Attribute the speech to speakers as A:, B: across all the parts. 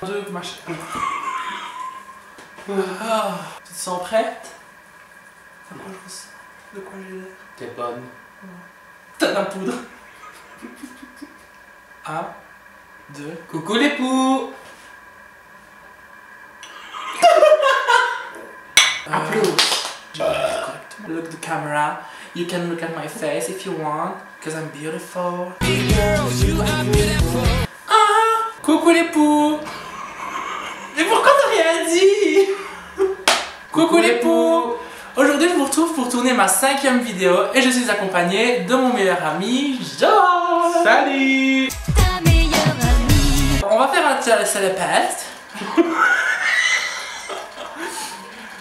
A: Deux, machin. Ah, tu te sens prête? À quoi je ressens? De quoi j'ai l'air?
B: T'es bonne.
A: T'as la poudre. 1, 2.
B: Coucou les poux. Applaudis.
A: Look at the camera. You can look at my face if you want, because I'm beautiful. Ah, coucou les poux. Mais pourquoi t'as rien dit? Coucou les poux. Aujourd'hui je vous retrouve pour tourner ma 5e vidéo et je suis accompagnée de mon meilleur ami, Joël.
B: Salut.
C: Ta meilleure amie.
A: On va faire un télépath.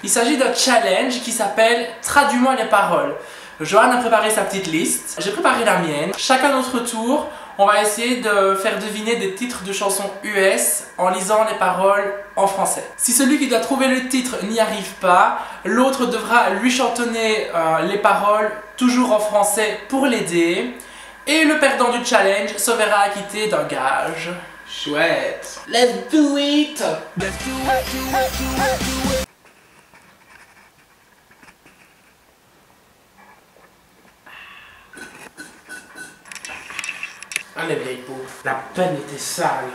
A: Il s'agit d'un challenge qui s'appelle Traduis-moi les paroles. Johan a préparé sa petite liste, j'ai préparé la mienne. Chacun notre tour, on va essayer de faire deviner des titres de chansons US en lisant les paroles en français. Si celui qui doit trouver le titre n'y arrive pas, l'autre devra lui chantonner les paroles toujours en français pour l'aider. Et le perdant du challenge se verra acquitté d'un gage.
B: Chouette.
A: Let's do it!
B: Allez vieille poux. La peine était sale.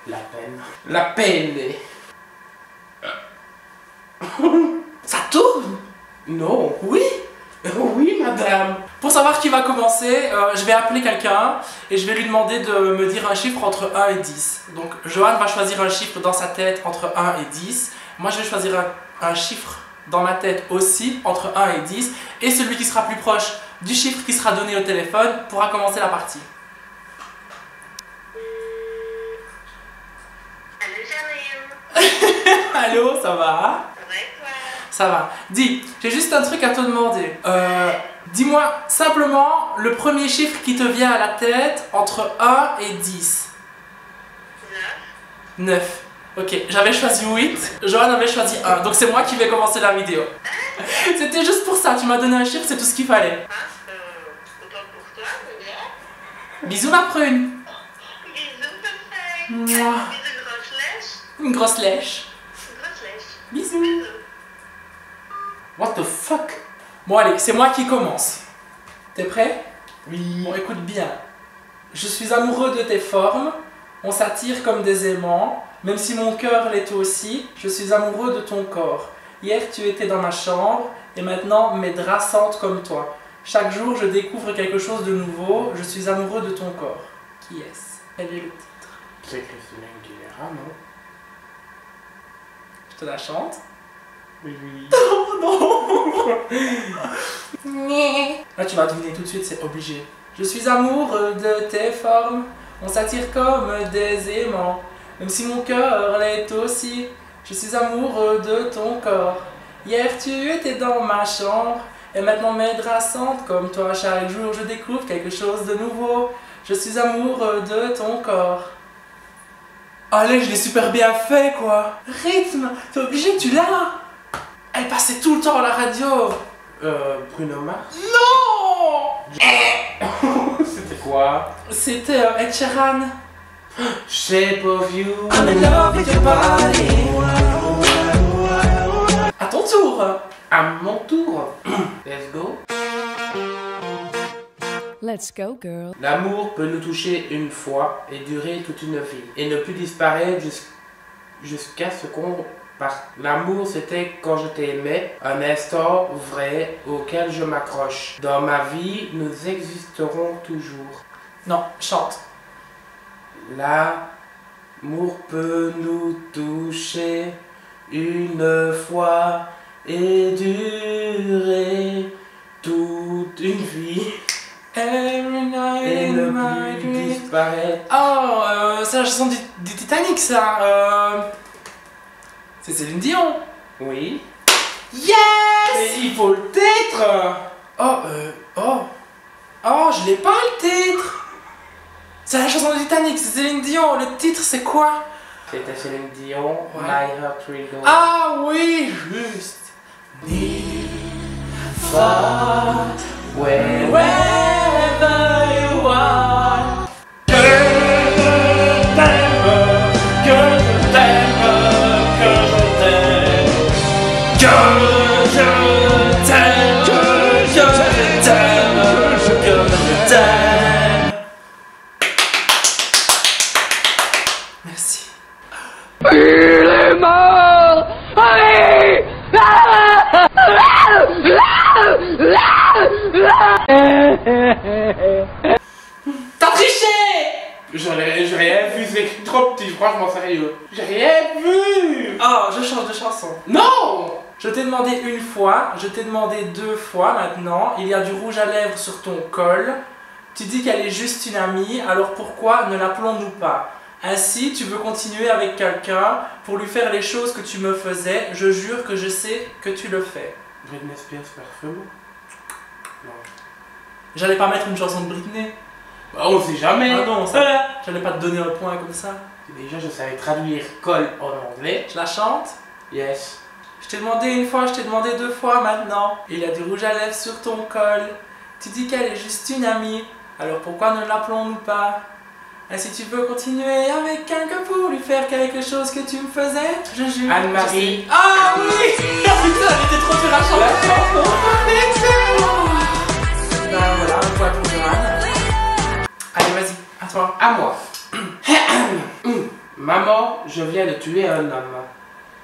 B: La peine. La peine.
A: Ça tourne?
B: Non.
A: Oui?
B: Oui madame.
A: Pour savoir qui va commencer, je vais appeler quelqu'un et je vais lui demander de me dire un chiffre entre 1 et 10. Donc Johan va choisir un chiffre dans sa tête entre 1 et 10. Moi je vais choisir un chiffre dans ma tête aussi entre 1 et 10. Et celui qui sera plus proche du chiffre qui sera donné au téléphone pourra commencer la partie.
D: Allô, Jérémy.
A: Allô, ça va?
D: Ça va et toi?
A: Ça va. Dis, j'ai juste un truc à te demander. Dis-moi simplement le premier chiffre qui te vient à la tête entre 1 et 10.
D: 9.
A: 9. Ok, j'avais choisi 8, Johan avait choisi 1, donc c'est moi qui vais commencer la vidéo. C'était juste pour ça, tu m'as donné un chiffre, c'est tout ce qu'il fallait.
D: Autant pour toi, c'est bien.
A: Bisous ma prune.
D: Bisous, perfect.
A: Mouah.
D: Bisous, grosse lèche.
A: Une grosse lèche.
D: Grosse lèche.
A: Bisous.
D: Bisous.
A: What the fuck? Bon allez, c'est moi qui commence. T'es prêt?
B: Oui.
A: Bon écoute bien. Je suis amoureux de tes formes, on s'attire comme des aimants, même si mon cœur l'est aussi, je suis amoureux de ton corps. Hier tu étais dans ma chambre, et maintenant mes draps sentent comme toi. Chaque jour je découvre quelque chose de nouveau, je suis amoureux de ton corps. Qui est-ce? Quel est le titre?
B: C'est Christina Aguilera, non?
A: Je te la chante?
B: Oui, oui.
A: Oh non. Là tu vas deviner tout de suite, c'est obligé. Je suis amoureux de tes formes, on s'attire comme des aimants. Même si mon cœur l'est aussi, je suis amoureux de ton corps. Hier tu étais dans ma chambre, et maintenant mes draps sentent comme toi. Chaque jour je découvre quelque chose de nouveau, je suis amoureux de ton corps. Allez, je l'ai super bien fait quoi. Rythme, t'es obligé, tu l'as. Elle passait tout le temps à la radio.
B: Bruno Mars.
A: Non.
B: C'était quoi?
A: C'était Ed Sheeran.
B: Shape of You.
A: I'm in love with your body. À ton tour.
B: À mon tour. Let's go.
C: Let's go, girl.
B: L'amour peut nous toucher une fois et durer toute une vie, et ne plus disparaître jusqu'à ce qu'on parte. L'amour, c'était quand je t'aimais, un instant vrai auquel je m'accroche. Dans ma vie, nous existerons toujours.
A: Non, chante.
B: L'amour peut nous toucher une fois et durer toute une vie.
A: Every night
B: Et
A: in
B: ne
A: my
B: plus
A: dreams.
B: disparaître.
A: Oh, c'est la chanson du Titanic ça. C'est Céline Dion.
B: Oui.
A: Yes.
B: Mais il faut le titre.
A: Oh, je l'ai pas le titre. C'est la chanson du Titanic, c'est Céline Dion. Le titre c'est quoi?
B: C'était Céline Dion,
A: Ouais.
B: My Heart Will Go On.
A: Ah oui, juste. Far
B: Ouais.
A: wherever you are. Merci.
E: Il est mort! Allez!
A: T'as triché!
B: J'ai rien vu, c'est trop petit, franchement sérieux. J'ai rien vu.
A: Oh, je change de chanson.
B: Non.
A: Je t'ai demandé une fois, je t'ai demandé 2 fois maintenant. Il y a du rouge à lèvres sur ton col. Tu dis qu'elle est juste une amie, alors pourquoi ne l'appelons-nous pas? Ainsi, tu veux continuer avec quelqu'un pour lui faire les choses que tu me faisais. Je jure que je sais que tu le fais.
B: Britney Spears parfum. Non.
A: J'allais pas mettre une chanson de Britney.
B: Bah, on sait jamais.
A: Ah non, j'allais pas te donner un point comme ça.
B: Déjà, je savais traduire col en anglais.
A: Je la chante.
B: Yes.
A: Je t'ai demandé une fois, je t'ai demandé 2 fois maintenant. Il y a du rouge à lèvres sur ton col. Tu dis qu'elle est juste une amie, alors pourquoi ne l'appelons-nous pas? Et si tu veux continuer avec quelqu'un pour lui faire quelque chose que tu me faisais, je jure.
B: Anne-Marie.
A: Ah oui. Putain, elle était trop dure à chanter. La chanson. Excellent. Ben voilà, un point pour Johan. Allez, vas-y, à toi.
B: À moi. Maman, je viens de tuer un homme.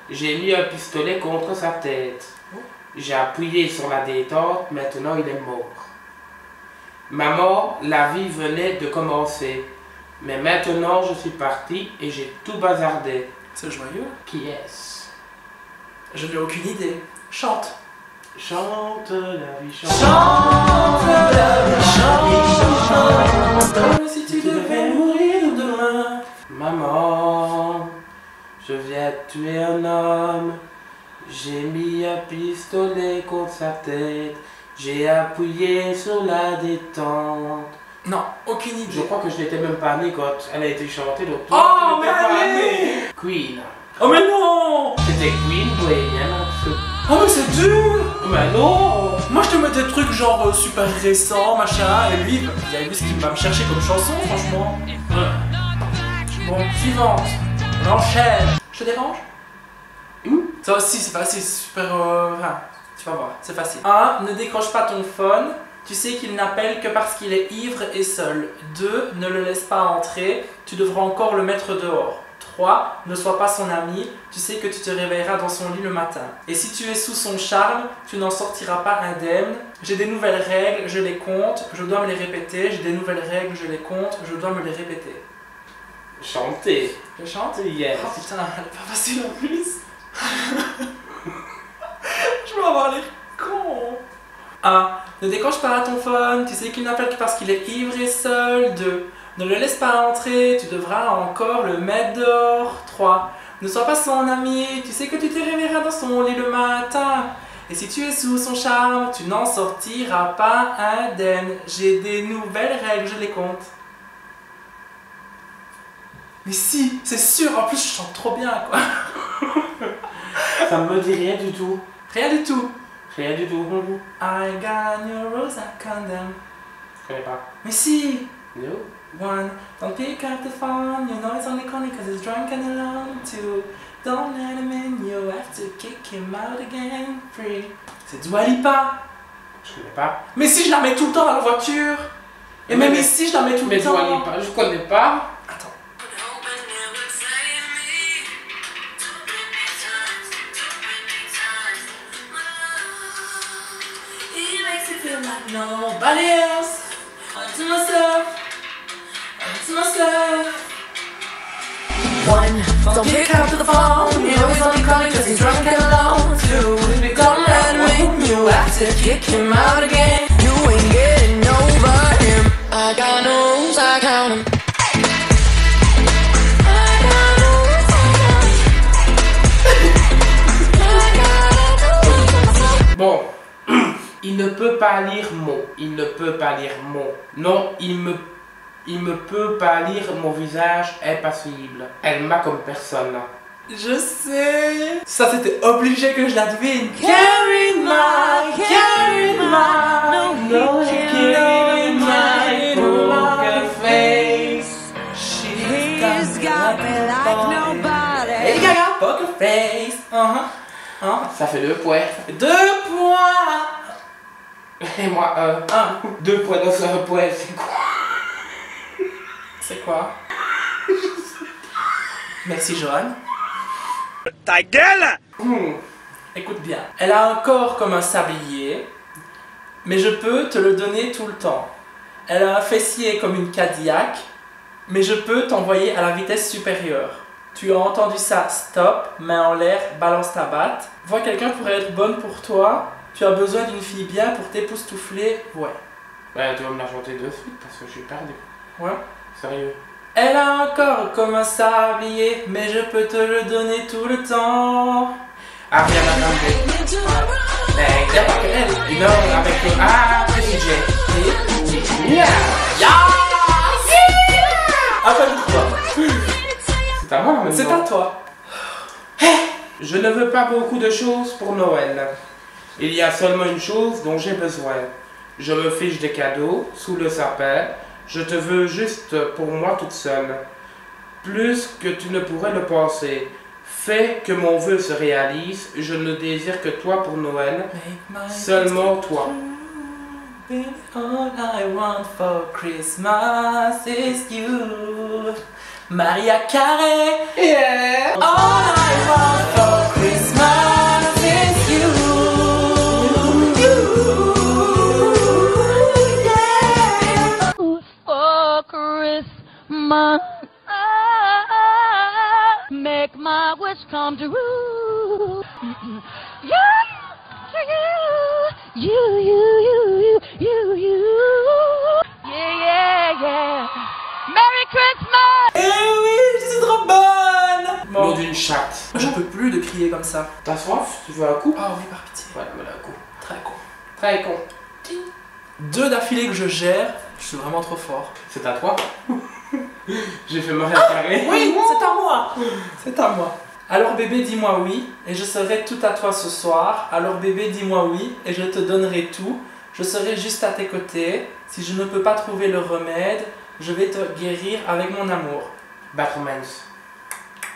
B: J'ai mis un pistolet contre sa tête. J'ai appuyé sur la détente, maintenant il est mort. Maman, la vie venait de commencer. Mais maintenant je suis parti et j'ai tout bazardé.
A: C'est joyeux.
B: Qui est-ce?
A: Je n'ai aucune idée. Chante.
B: Chante la vie, chante.
A: Chante la vie, chante. Si tu devais mourir demain.
B: Maman, je viens de tuer un homme. J'ai mis un pistolet contre sa tête. J'ai appuyé sur la détente.
A: Non, aucune idée.
B: Je crois que je n'étais même pas né quand elle a été chantée. Donc
A: Oh,
B: tu
A: mais
B: n'étais pas
A: allez.
B: né. Queen.
A: Oh mais non.
B: C'était Queen, Bohemian.
A: Oh mais c'est dur.
B: Mais non.
A: Moi je te mets des trucs genre super récents, machin, et lui, vous avez vu ce qu'il va me chercher comme chanson, franchement. Bon, suivante. On enchaîne. Je te dérange? Ça aussi, c'est facile, c'est super... enfin, tu vas voir, c'est facile. 1. Ne décroche pas ton phone. Tu sais qu'il n'appelle que parce qu'il est ivre et seul. 2. Ne le laisse pas entrer. Tu devras encore le mettre dehors. 3. Ne sois pas son ami. Tu sais que tu te réveilleras dans son lit le matin. Et si tu es sous son charme, tu n'en sortiras pas indemne. J'ai des nouvelles règles, je les compte. Je dois me les répéter. J'ai des nouvelles règles, je les compte. Je dois me les répéter.
B: Chanter.
A: Je chante?
B: Yes.
A: Oh putain, elle est pas facile en plus. Je vais avoir l'air con. 1. Ne décroche pas ton phone, tu sais qu'il n'appelle que parce qu'il est ivre et seul. 2. Ne le laisse pas entrer, tu devras encore le mettre dehors. 3. Ne sois pas son ami, tu sais que tu te réveilleras dans son lit le matin. Et si tu es sous son charme, tu n'en sortiras pas indemne. J'ai des nouvelles règles, je les compte. Mais si, c'est sûr, en plus je chante trop bien quoi.
B: Ça me dit rien du tout.
A: Rien du tout.
B: Rien du tout.
A: I got your rose, I condemn.
B: Je connais pas.
A: Mais si.
B: No.
A: 1. Don't pick up the phone, you know it's only calling cause he's drunk and alone. 2. Don't let him in, you have to kick him out again. 3. C'est Dua Lipa.
B: Je connais pas.
A: Mais si, je la mets tout le temps dans la voiture. Et même
B: mais-
A: ici, je la mets tout
B: Mais
A: le temps.
B: Dua Lipa, je connais pas.
A: Attends. Nobody else. To myself. To myself. 1. Don't pick up the phone. You know he's only calling cause he's drunk and alone. 2. Don't let him in. You have to kick him out again.
E: You ain't getting over him. I got no rules, I count 'em.
B: Bon. Il ne peut pas lire mot. Il ne peut pas lire mot. Non, il me peut pas lire mon visage impassible. Elle m'a comme personne.
A: Je sais. Ça c'était obligé que je la devine. Carry my, carry my, no, carry my poker face. She's got me like nobody. Lady Gaga, poker face.
B: Ça fait 2 points.
A: 2 points.
B: Et moi, 2 points dans un point, c'est quoi?
A: C'est quoi? Merci, Johan.
F: Ta gueule!
A: Écoute bien. Elle a un corps comme un sablier, mais je peux te le donner tout le temps. Elle a un fessier comme une Cadillac, mais je peux t'envoyer à la vitesse supérieure. Tu as entendu ça? Stop, main en l'air, balance ta batte. Vois, quelqu'un pourrait être bonne pour toi. Tu as besoin d'une fille bien pour t'époustoufler. Ouais.
B: Ouais, tu vas me la chanter de suite parce que je suis perdu.
A: Ouais.
B: Sérieux.
A: Elle a un corps comme un sablier, mais je peux te le donner tout le temps.
B: Ariana Grande.
A: Mais y'a pas que elle.
B: Non, avec le DJ.
A: Yeah! Appelle-toi.
B: C'est à moi maintenant.
A: C'est à toi.
B: Je ne veux pas beaucoup de choses pour Noël. Il y a seulement une chose dont j'ai besoin. Je me fiche des cadeaux sous le sapin. Je te veux juste pour moi toute seule. Plus que tu ne pourrais le penser. Fais que mon vœu se réalise. Je ne désire que toi pour Noël. Seulement toi.
A: Baby, all I want for Christmas is you. Maria Carey.
B: Yeah.
A: All I want for Christmas is you. Yeah.
C: For Christmas, make my wish come true. Yeah. Merry Christmas!
A: Eh oui, je suis trop bonne!
B: Mot d'une chatte.
A: Je peux plus de crier comme ça.
B: T'as soif? Tu veux un coup?
A: Ah oui, par pitié.
B: Ouais, voilà un coup.
A: Très con.
B: Très con.
A: 2 d'affilée que je gère, je suis vraiment trop fort.
B: C'est à toi? J'ai fait Maria Carey.
A: Oui, c'est à moi. C'est à moi. Alors bébé, dis-moi oui, et je serai tout à toi ce soir. Alors bébé, dis-moi oui, et je te donnerai tout. Je serai juste à tes côtés. Si je ne peux pas trouver le remède, je vais te guérir avec mon amour.
B: Batmans.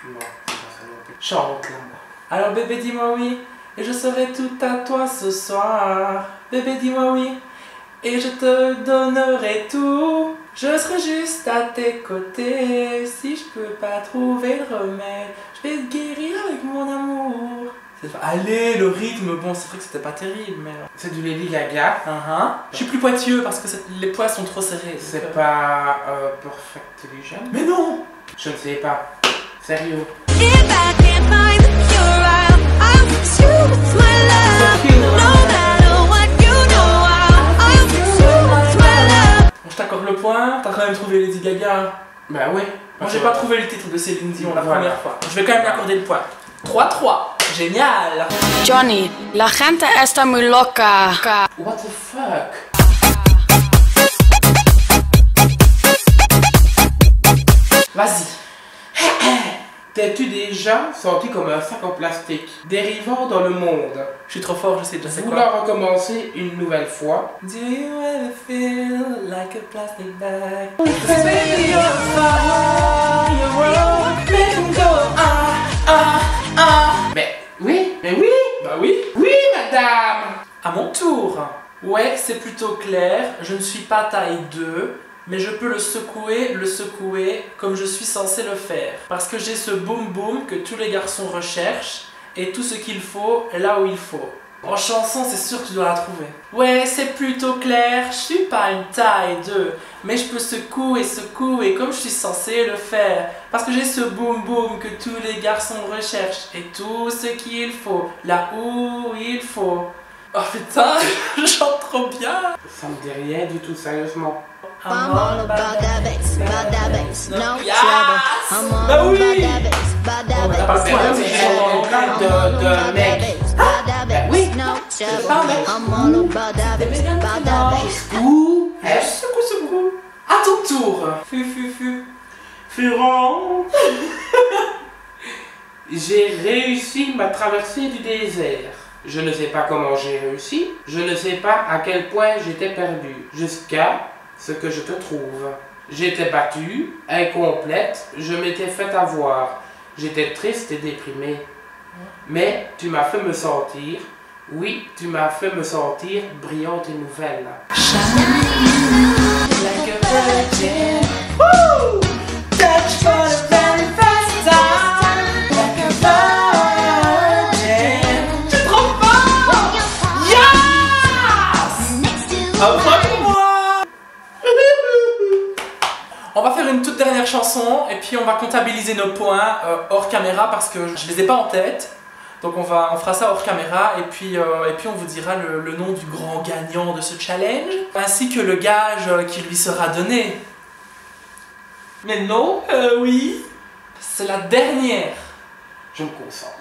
B: Non, c'est pas ça non plus. Chante là, moi.
A: Alors bébé, dis-moi oui, et je serai tout à toi ce soir. Bébé, dis-moi oui, et je te donnerai tout. Je serai juste à tes côtés. Si je peux pas trouver le remède, je vais te guérir avec mon amour. Allez, le rythme, bon, c'est vrai que c'était pas terrible, mais...
B: C'est du Lady Gaga.
A: Je suis plus pointilleux parce que les poids sont trop serrés.
B: C'est pas Perfect Illusion?
A: Mais non!
B: Je ne sais pas. Sérieux.
C: If I can't find the cure, I'll fix you with my love. No matter what, you know I'll fix you with my love.
A: Bon, je t'accorde le point, t'as quand même trouvé Lady Gaga.
B: Bah oui.
A: Moi, j'ai pas trouvé le titre de Céline Dion la première fois. Je vais quand même lui accorder le point. 3-3. Génial!
E: Johnny, la gente está muy loca.
B: What the fuck?
A: Vas-y.
B: T'es-tu déjà senti comme un sac en plastique, dérivant dans le monde?
A: Je suis trop fort, je sais déjà c'est quoi.
B: Vouloir recommencer une nouvelle fois.
A: Do you ever feel like a plastic bag? Baby, you're firework, make 'em go
B: Mais oui.
A: Bah oui.
B: Oui, madame.
A: À mon tour. Ouais, c'est plutôt clair, je ne suis pas taille 2, mais je peux le secouer comme je suis censé le faire. Parce que j'ai ce boum boum que tous les garçons recherchent, et tout ce qu'il faut là où il faut. En chanson, c'est sûr que tu dois la trouver. Ouais, c'est plutôt clair, je suis pas une taille 2, mais je peux secouer comme je suis censé le faire. Parce que j'ai ce boum boum que tous les garçons recherchent, et tout ce qu'il faut là où il faut. Oh putain, je chante trop bien.
B: Ça me dit rien du tout, sérieusement.
C: I'm all about that bass, no
A: Yes.
C: trouble. I'm all
A: Bah
C: about
A: oui.
C: that bass,
A: On n'a pas le point,
B: mais
A: c'est
B: j'ai entendu plein de mecs. Oui.
C: no trouble.
A: pas un mec.
C: I'm all about that bass,
B: Ouh.
A: Secoue. À ton tour.
B: Furant. J'ai réussi ma traversée du désert. Je ne sais pas comment j'ai réussi. Je ne sais pas à quel point j'étais perdu. Jusqu'à ce que je te trouve. J'étais battue, incomplète, je m'étais fait avoir. J'étais triste et déprimée. Mais tu m'as fait me sentir, oui, tu m'as fait me sentir brillante et nouvelle.
A: Like a virgin. Woo! Touch for the very first time. dernière chanson et puis on va comptabiliser nos points hors caméra parce que je les ai pas en tête. Donc on fera ça hors caméra et puis on vous dira le nom du grand gagnant de ce challenge ainsi que le gage qui lui sera donné. Mais non, oui, c'est la dernière.
B: Je me concentre.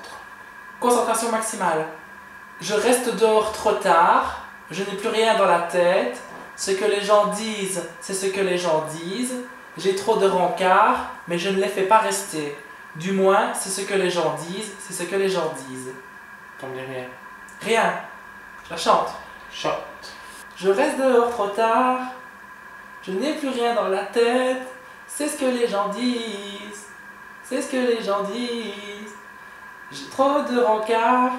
A: Concentration maximale. Je reste dehors trop tard, je n'ai plus rien dans la tête, ce que les gens disent, c'est ce que les gens disent, j'ai trop de rencard, mais je ne les fais pas rester. Du moins, c'est ce que les gens disent, c'est ce que les gens disent.
B: T'en dis rien.
A: Rien. Je la chante.
B: Chante.
A: Je reste dehors trop tard, je n'ai plus rien dans la tête, c'est ce que les gens disent, c'est ce que les gens disent. J'ai trop de rencard,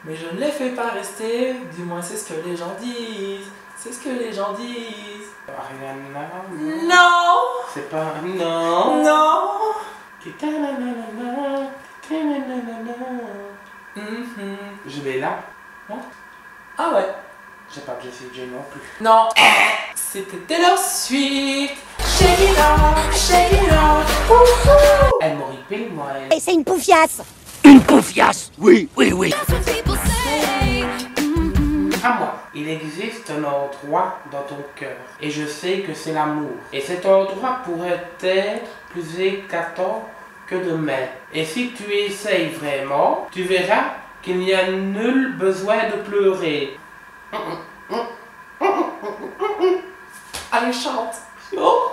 A: mais je ne les fais pas rester, du moins c'est ce que les gens disent, c'est ce que les gens disent.
B: Ariana.
A: Non.
B: C'est pas un non.
A: Non.
B: Je vais là.
A: Ah ouais.
B: J'ai pas Jessie J non plus.
A: Non. C'était Taylor Swift. Shake it off, shake it off. Wouhou.
B: Elle m'horripile, moi. Elle.
G: Et c'est une poufiasse.
F: Une confiance. Oui, oui, oui.
B: À moi. Il existe un endroit dans ton cœur. Et je sais que c'est l'amour. Et cet endroit pourrait être plus éclatant que demain. Et si tu essayes vraiment, tu verras qu'il n'y a nul besoin de pleurer.
A: Allez, chante.
B: Oh.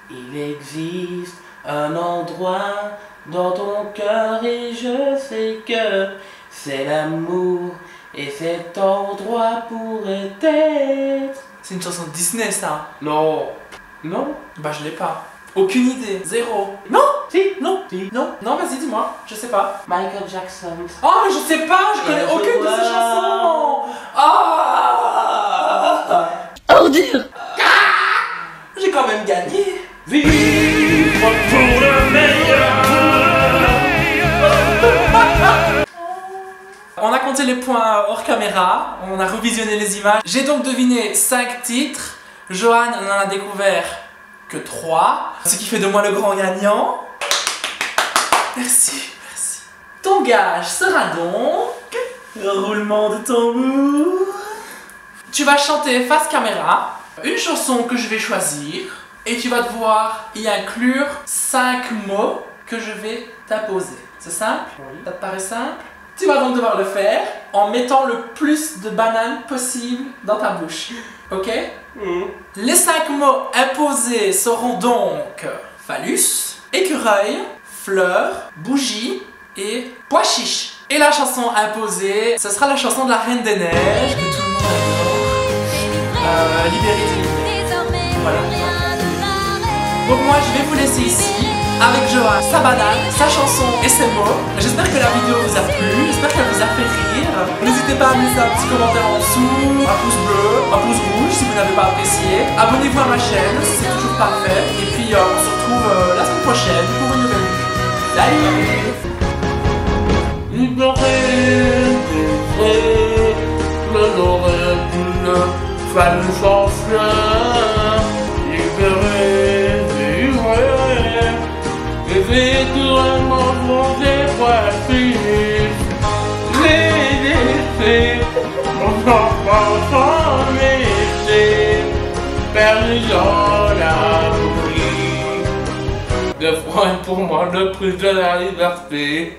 B: Il existe un endroit dans ton cœur et je sais que c'est l'amour. Et cet endroit pourrait être...
A: C'est une chanson de Disney, ça.
B: Non. Non.
A: Bah, je l'ai pas. Aucune idée. Zéro. Non.
B: Si.
A: Non.
B: Si.
A: Non. Non, vas-y, dis-moi. Je sais pas.
B: Michael Jackson.
A: Oh, mais je sais pas. Je connais aucune de ces chansons. Ah.
G: Ordure.
A: J'ai quand même gagné.
B: Vive pour le meilleur.
A: On a compté les points hors caméra, on a revisionné les images. J'ai donc deviné 5 titres. Johan n'en a découvert que 3, ce qui fait de moi le grand gagnant. Merci, merci. Ton gage sera donc... roulement de tambour. Tu vas chanter face caméra une chanson que je vais choisir et tu vas devoir y inclure 5 mots que je vais t'imposer. C'est simple?
B: Oui.
A: Ça te paraît simple? Tu vas donc devoir le faire en mettant le plus de bananes possible dans ta bouche. Ok? Les 5 mots imposés seront donc phallus, écureuil, fleur, bougie et pois chiche. Et la chanson imposée, ce sera la chanson de la Reine des Neiges que tout le monde adore. Libérité. Voilà. Donc moi je vais vous laisser ici avec Johan, sa banane, sa chanson et ses mots. J'espère que la vidéo vous a plu, j'espère qu'elle vous a fait rire. N'hésitez pas à me laisser un petit commentaire en dessous, un pouce bleu, un pouce rouge si vous n'avez pas apprécié. Abonnez-vous à ma chaîne si c'est toujours pas fait. Et puis on se retrouve la semaine prochaine pour une nouvelle vidéo. Salut!
B: Phallus en fleurs, libéré, vivre, et vétérement des pois chiches, j'ai laissé mon enfant sans laisser, perdu dans la bruit. Le froid est pour moi le prix de la liberté.